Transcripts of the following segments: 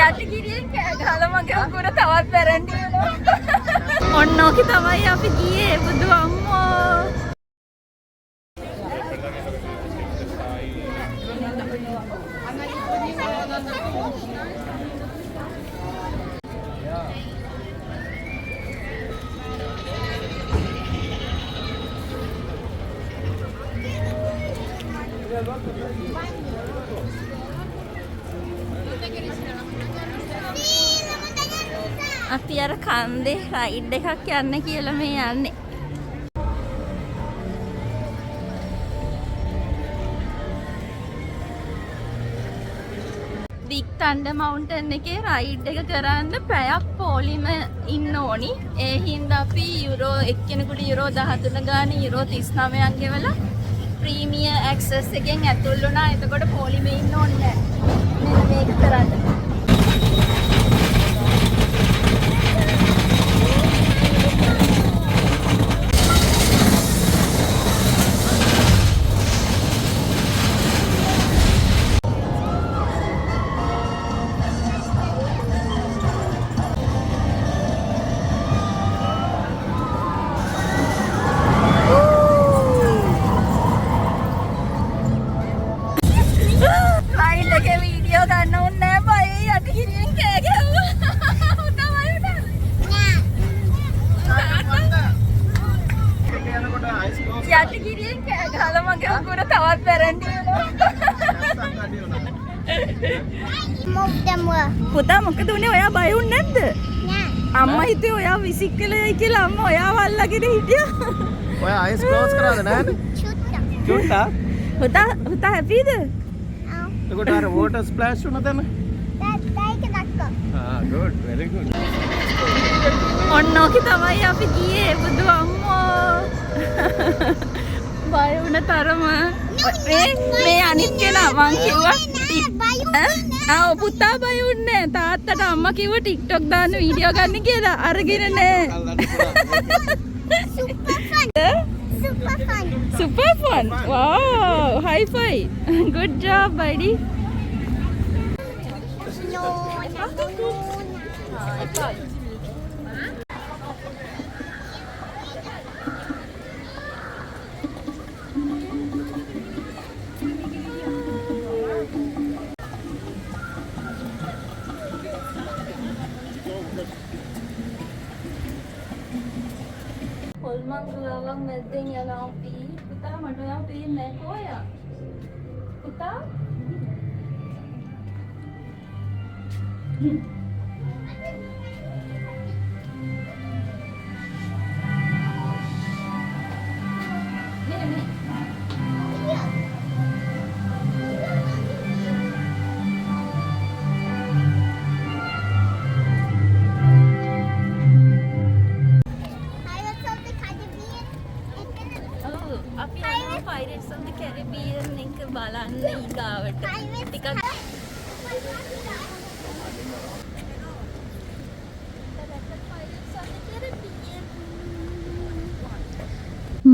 යටිගිරියෙන් කෑ ගහලා මගේ උගුර තවත් වැරෙන්ටි වෙනවා. ඔන්න ඕකේ තමයි අපි ගියේ බුදු අම්මෝ. අපි අර කන්දේ රයිඩ් එකක් යන්න කියලා මේ යන්නේ. බිග් තන්ඩර් මවුන්ටන් එකේ රයිඩ් එක කරන්න පැයක් පොලිම ඉන්න ඕනි. ඒ හින්දා අපි යුරෝ එක්කෙනෙකුට යුරෝ 13 ගානේ යුරෝ 39ක් ගෙවලා ප්‍රීමියර් ඇක්සස් එකෙන් ඇතුල් වුණා. එතකොට පොලිමේ ඉන්න ඕනේ නැහැ. මෙන්න මේක කරන්න. යටිගිරියෙන් කෑ ගහලා මගේ උගුර තවත් වැරෙන්ටි වෙනවා. පුතා මොකද උනේ? ඔයා බය වුනේ නැද්ද? නෑ. අම්මා හිතුවේ ඔයා විසික් කළයි කියලා අම්මා ඔයාව අල්ලගෙන හිටියා. ඔයා අයිස් ක්ලෝස් කරාද නේද? චුට්ටා. පුතා හැපිද? ආ. එතකොට අර වෝටර් ස්ප්ලෑෂ් වුණාද එන? ඒක දැක්කා. ආ good very good. ඔන්න ඕකේ තමයි අපි ගියේ බුදු අම්මෝ. බය වුණ තරම මේ අනිත් කෙනා මං කිව්වා පුතා බය වුණේ තාත්තට අම්මා කිව්වා TikTok දාන්න වීඩියෝ ගන්න කියලා අරගෙන නෑ. Super fun. Wow, high five. Good job buddy. Holman gulawang mැද්දෙන් යනවා අපි. පුතා මට ඔයාව පේන්නේ නැහැ කොයා? පුතා? Pirates of the Caribbean එක බලන්න ඊගාවට ටිකක්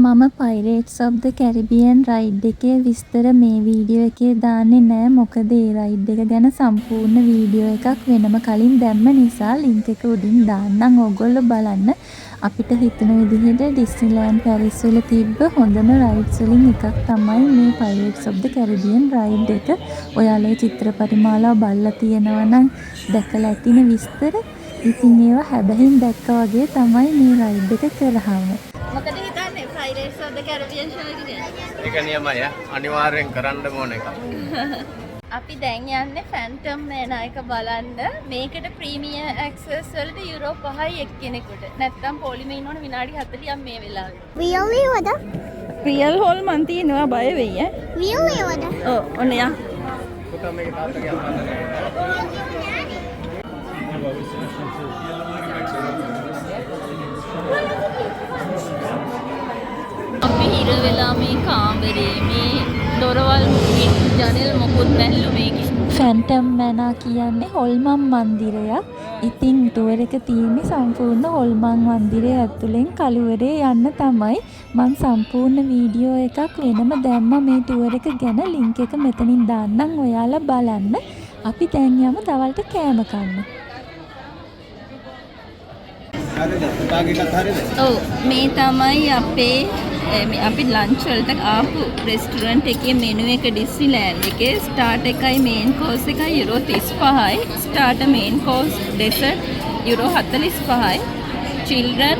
මම Pirates of the Caribbean ride එකේ විස්තර මේ වීඩියෝ එකේ දාන්නේ නෑ. මොකද ඒ රයිඩ් එක ගැන සම්පූර්ණ වීඩියෝ එකක් වෙනම කලින් දැම්ම නිසා ලින්ක් එක උඩින් දාන්නම්. ඕගොල්ලෝ බලන්න. අපිට හිතන විදිහට Disneyland Paris වල තිබ්බ හොඳම රයිඩ්ස් වලින් එකක් තමයි මේ Pirates of the Caribbean ride එක. ඔයාලා චිත්‍රපටිමාලාව බලලා තියෙනවා නම් දැකලා ඇතිනේ විස්තර. ඉතින් ඒවා හැබැයින් දැක්කා වගේ තමයි මේ රයිඩ් එක කරාම. මොකද හිතන්නේ Pirates of the Caribbean show එක ගැන? ඒක නියමයි. අනිවාර්යෙන් කරන්න ඕන එකක්. අපි දැන් යන්නේ ෆැන්ටම් මෑනා එක බලන්න. මේකට ප්‍රීමියර් ඇක්සස් වලට යුරෝ 5යි එක්කෙනෙකුට. නැත්තම් පොලිමේ ඉන්න ඕන විනාඩි 40ක් මේ වෙලාවේ. Really වද? රියල් හෝල් මන් තියනවා බය වෙයි ඈ. Really වද? ඔව් ඔන්න යා. පුතා මේක තාත්තගේ අම්මා. අපි හිර වෙලා මේ කාමරේ මේ දොරවල් ජනෙල් මොකුත් නැල්ලු මේකේ. ෆැන්ටම් මැනා කියන්නේ හොල්මන් මන්දිරයක්. ඉතින් ටුවර් එක තියෙන්නේ සම්පූර්ණ හොල්මන් මන්දිරය ඇතුලෙන් කළුවරේ යන්න තමයි. මම සම්පූර්ණ වීඩියෝ එකක් වෙනම දැම්මා මේ ටුවර් එක ගැන. ලින්ක් එක මෙතනින් දාන්නම් ඔයාලා බලන්න. අපි දැන් යමු දවල්ට කෑම කන්න. ඔව් මේ තමයි අපේ අපි ලන්ච් වලට ආපු රෙස්ටුරන්ට් එකේ මෙනු එක ඩිස්නිලෑන්ඩ් එකේ. ස්ටාර්ට් එකයි මේන් කෝස් එකයි යුරෝ 35යි. Start main course dessert euro 45යි. චිල්ඩ්‍රන්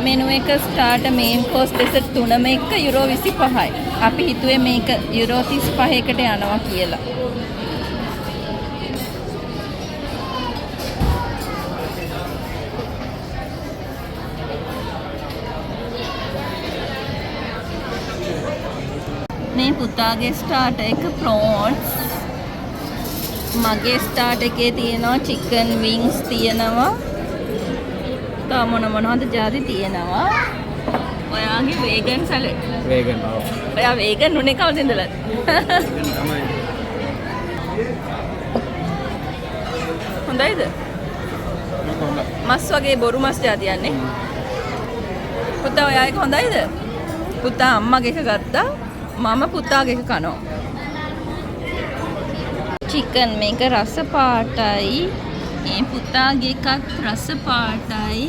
මෙනු එක ස්ටාර්ට් මේන් කෝස් ඩෙසර්ට් තුනම එක යුරෝ 25යි. අපි හිතුවේ මේක යුරෝ 35කට යනවා කියලා. මේ පුතාගේ ස්ටාර්ට් එක ප්‍රෝන්ස්. මගේ ස්ටාර්ට් එකේ තියෙනවා චිකන් වින්ග්ස් තියෙනවා. තව මොනවද ජාති තියෙනවා. ඔයාගේ වේගන් සැලඩ්. වේගන්. ඔයා වේගන් උනේ කවුද ඉඳලාද? තමයි. හොඳයිද? මස් වගේ බොරු මස් ජාතියන්නේ. පුතා ඔයා එක හොඳයිද? පුතා අම්මගේ එක ගත්තා. මම පුතාගේ එක කනවා. චිකන් මේක රස පාටයි. මේ පුතාගේ එකත් රස පාටයි.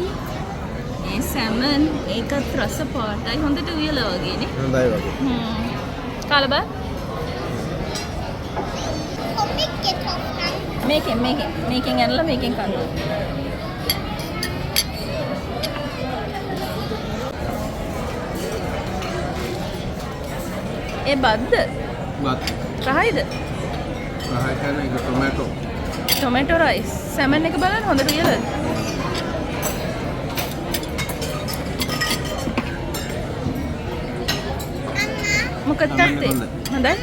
මේ සැමන් ඒකත් රස පාටයි. හොඳට උයලා වගේනේ. හොඳයි වගේ. කාලා බා. මේකෙන් ඇනලා මේකෙන් කනවා. ඒ බද්ද? බත්. රහයිද? රහයි කියන්නේ ඒක ටොමැටෝ. Tomato rice. සැමන් එක බලන්න හොඳට උයලාද? මොකක්ද තාත්තේ? හොඳයි.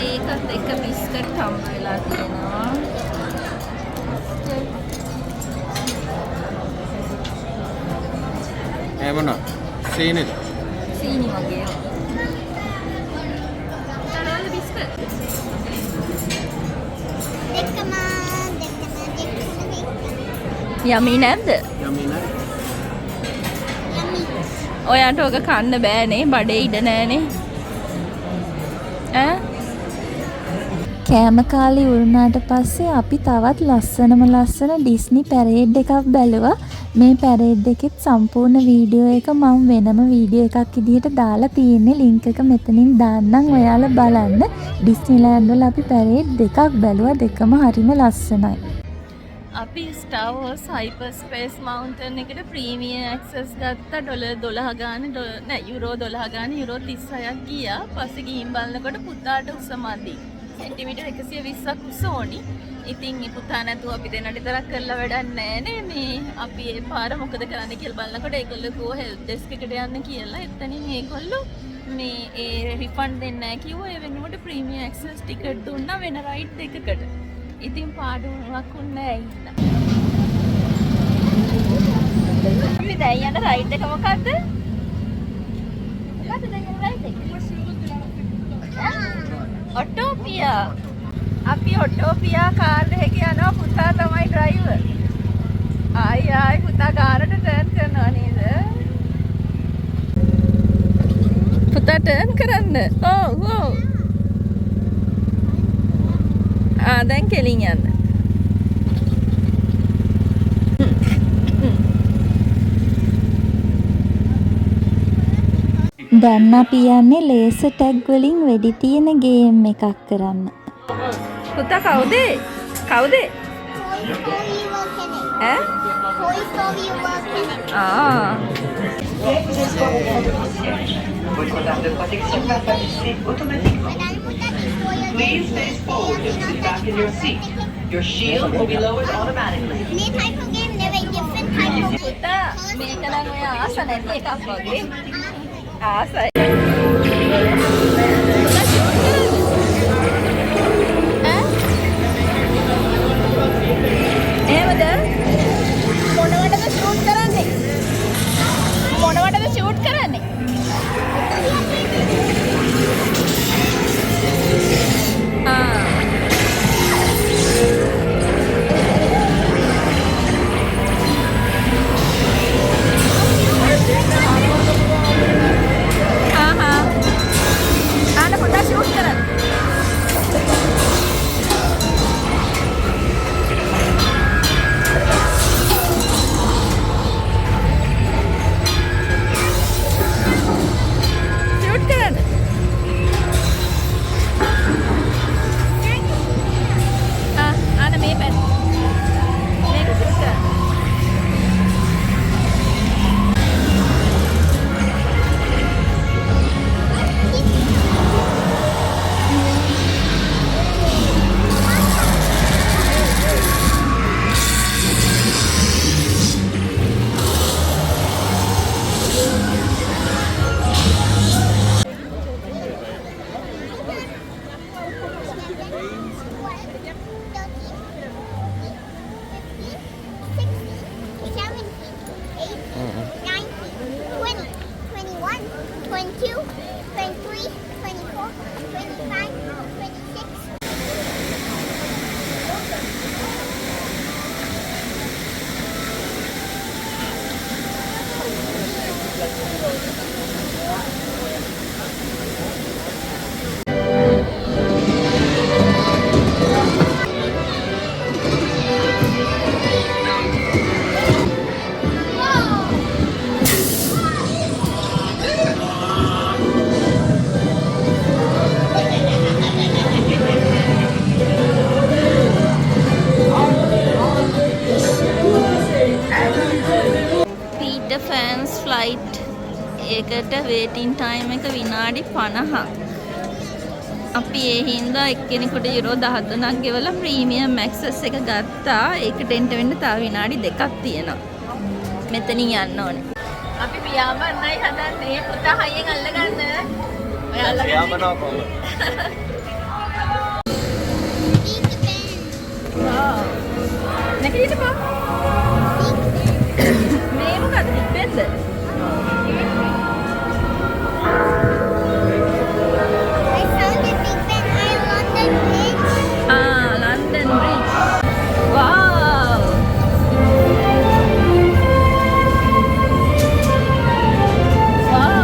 ඒකත් එක බිස්කට් හම්බ වෙලා තියෙනවා. ඒ මොනවා? සීනිද? සීනි වගේ. තරවල බිස්කට්. යමි නැද්ද? යමි නෑ. ඔයාට ඔක කන්න බෑනේ. බඩේ ඉඩ නෑනේ. ඈ? කෑම කාලේ වුණාට පස්සේ අපි තවත් ලස්සන ඩිස්නි පැරේඩ් එකක් බැලුවා. මේ පැරේඩ් එකෙත් සම්පූර්ණ වීඩියෝ එක මම වෙනම වීඩියෝ එකක් විදිහට දාලා තියෙන්නේ. ලින්ක් එක මෙතනින් දාන්නම් ඔයාලා බලන්න. ඩිස්නිලෑන්ඩ් වල අපි පැරේඩ් දෙකක් බැලුවා. දෙකම හරිම ලස්සනයි. අපි ස්ටාර් වෝර්ස් හයිපර් ස්පේස් මවුන්ටන් එකට ප්‍රීමියම් ඇක්සස් ගත්තා. ඩොලර් 12 ගානේ යුරෝ 12 ගානේ යුරෝ 36ක් ගියා. පස්සේ ගිහින් බලනකොට පුතාට උස මදි. සෙන්ටිමීටර් 120ක් උස ඕනි. ඉතින් මේ පුතා නැතුව අපි දෙන්නට විතරක් කරලා වැඩක් නැහැ නේ. මේ අපි ඒ පාර මොකද කරන්න කියලා බලනකොට ඒගොල්ලෝ කිව්වා හෙල්ප් ඩෙස්ක් එකට යන්න කියලා. එතනින් ඒගොල්ලෝ මේ ඒ රිෆන්ඩ් දෙන්නේ නැහැ කිව්වා. ඒ වෙනුවට ප්‍රීමියම් ඇක්සස් ටිකට් දුන්නා වෙන රයිඩ් දෙකකට. ඉතින් පාඩුවක් උන්නේ නැහැ. අපි දැන් යන රයිඩ් එක මොකද්ද? මොකද්ද දැන් යන රයිඩ් එක? ඔටෝපියා. අපි ඔටෝපියා කාර් එකේ යනවා. පුතා තමයි ඩ්‍රයිවර්. ආයි පුතා කාරට ටර්න් කරනවා නේද? පුතා ටර්න් කරන්න. ඔව්. දැන් කෙලින් යන්න. දැන් අපි යන්නේ ලේසර් ටැග් වලින් වෙඩි තියෙන ගේම් එකක් කරන්න. පුතා කවුද? ඈ? Votre dame de protection va s'afficher automatiquement. Please stay forward and sit back in your seat. Your shield will be lowered automatically. පුතා මේක නම් ඔය ආස නැති එකක් වගේ. ආසයි. එහෙමද? මොනවටද ෂූට් කරන්නේ? මොනවටද ෂූට් කරන්නේ? ආන පුතා ෂූට් කරන්න. ෂූට් කරන්න. ආන මේ පැත්ත. මේක ෂූට් කරන්න. ෆෑන්ස් ෆ්ලයිට් ඒකට වේටින් ටයිම් එක විනාඩි 50ක්. අපි ඒ හින්දා එක්කෙනෙකුට යුරෝ 13ක් ගෙවලා ප්‍රීමියම් ඇක්සස් එක ගත්තා. ඒකට එන්ට වෙන්න තව විනාඩි 2ක් තියෙනවා. මෙතනින් යන්න ඕනේ. අපි පියාඹන්නයි හදන්නේ. පුතා හයියෙන් අල්ලගන්න. ඔයා අල්ලගන්න. පියාඹනවා කොහොමද? Wow. නැගිටිපා. මේ මොකද බෙන්ද? London Bridge. Wow. Wow.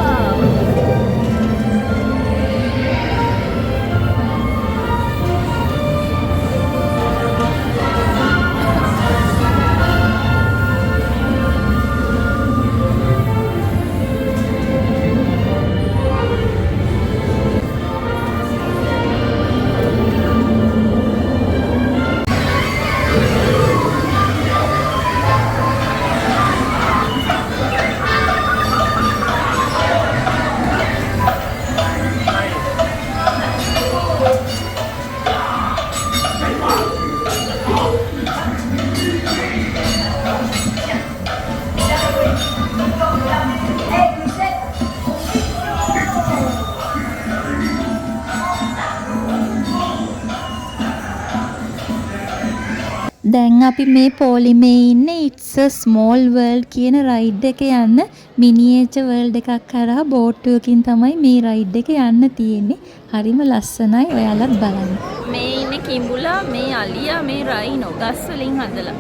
දැන් අපි මේ පොලිමේ ඉන්නේ It's a Small World කියන රයිඩ් එක යන්න මිනියේචර් වර්ල්ඩ් එකක් කරා බෝට්ටුවකින් තමයි මේ රයිඩ් එක යන්න තියෙන්නේ. හරිම ලස්සනයි. ඔයාලත් බලන්න. මේ ඉන්නේ කිඹුලා, මේ අලියා, මේ රයිනෝ ගස් වලින් හදලා.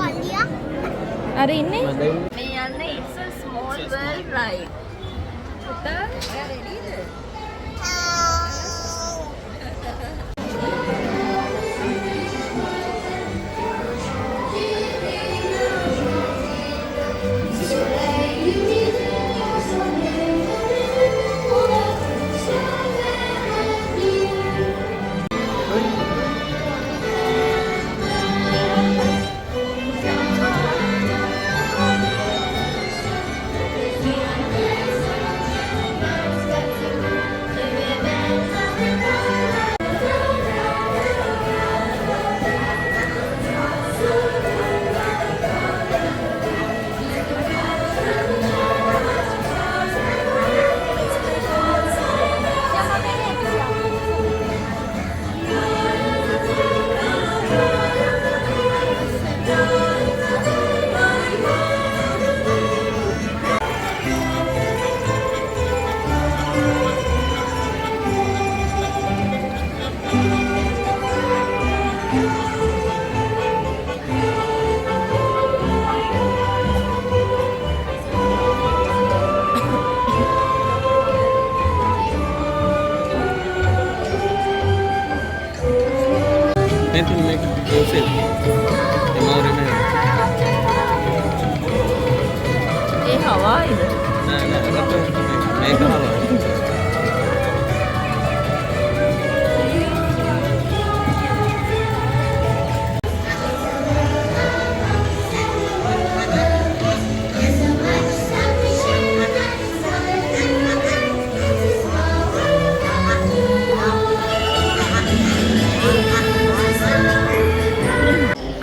අලියා? අර ඉන්නේ. මේ යන්නේ It's a Small World ride. පුතා, ඔයා රෙඩිද? Nanti make dosa. Tomorrow na. ඒ හවායිද? Na rato. Make hawa.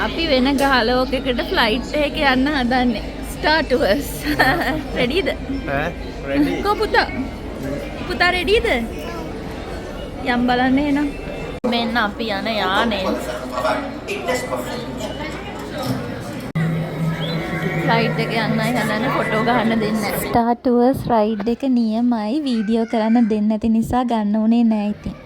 අපි වෙන ගහලෝකයකට ෆ්ලයිට් එකක යන්න හදන්නේ. Start tours. රෙඩිද? Ready. කො පුතා? පුතා රෙඩිද? යම් බලන්න එහෙනම්. මෙන්න අපි යන යානේ. ෆ්ලයිට් එක යන්නයි හදන්නේ ෆොටෝ ගන්න දෙන්නේ නැහැ. Start tours ride එක නියමයි වීඩියෝ කරන්න දෙන්නේ නැති නිසා ගන්න උනේ නැහැ ඉතින්.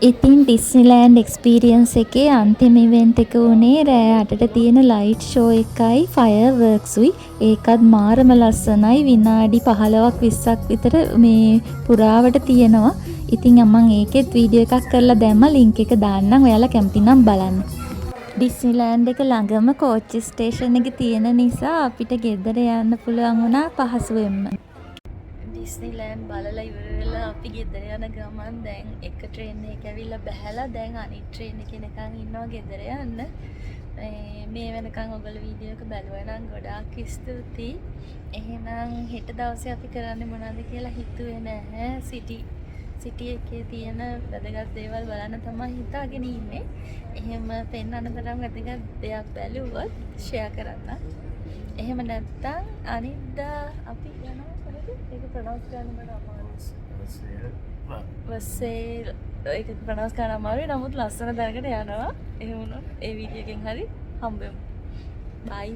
ඉතින් ඩිස්නිලෑන්ඩ් එක්ස්පීරියන්ස් එකේ අන්තිම ඉවෙන්ට් එක උනේ රෑ 8ට තියෙන ලයිට් ෂෝ එකයි ෆයර්වර්ක්ස් උයි. ඒකත් මාරම ලස්සනයි. විනාඩි 15ක් 20ක් විතර මේ පුරාවට තියෙනවා. ඉතින් මම ඒකෙත් වීඩියෝ එකක් කරලා දැම්මා. ලින්ක් එක දාන්නම්. ඔයාලා කැමති නම් බලන්න. ඩිස්නිලෑන්ඩ් එක ළඟම කෝච්චි ස්ටේෂන් එක තියෙන නිසා අපිට ගෙදර යන්න පුළුවන් වුණා පහසුවෙන්ම. ඩිස්නිලෑන්ඩ් බලලා ඉවර වෙලා අපි ගෙදර යන ගමන් දැන් එක ට්‍රේන් එකක් ඇවිල්ලා බහැලා දැන් අනිත් ට්‍රේන් එකේ නිකන් ඉන්නවා ගෙදර යන්න. මේ වෙනකන් ඔයගොල්ලෝ වීඩියෝ එක බැලුවා නම් ගොඩාක් ස්තුතියි. එහෙනම් හෙට දවසේ අපි කරන්නේ මොනවද කියලා හිතුවේ නැහැ. සිටි එකේ තියෙන වැදගත් දේවල් බලන්න තමයි හිතාගෙන ඉන්නේ. එහෙම පෙන්වන්න තරම් වැදගත් දෙයක් බැලුවොත් ෂෙයා කරන්න. එහෙම නැත්නම් අනිද්දා අපි යනවා ඒක ප්‍රොනවුන්ස් කරන්න මට අමාරුයි. වසේල් ඒක ප්‍රොනවුන්ස් කරන්න අමාරුයි. නමුත් ලස්සන දැනකට යනවා. එහෙම වුණොත් ඒ වීඩියෝ එකෙන් හරි හම්බෙමු. බයි.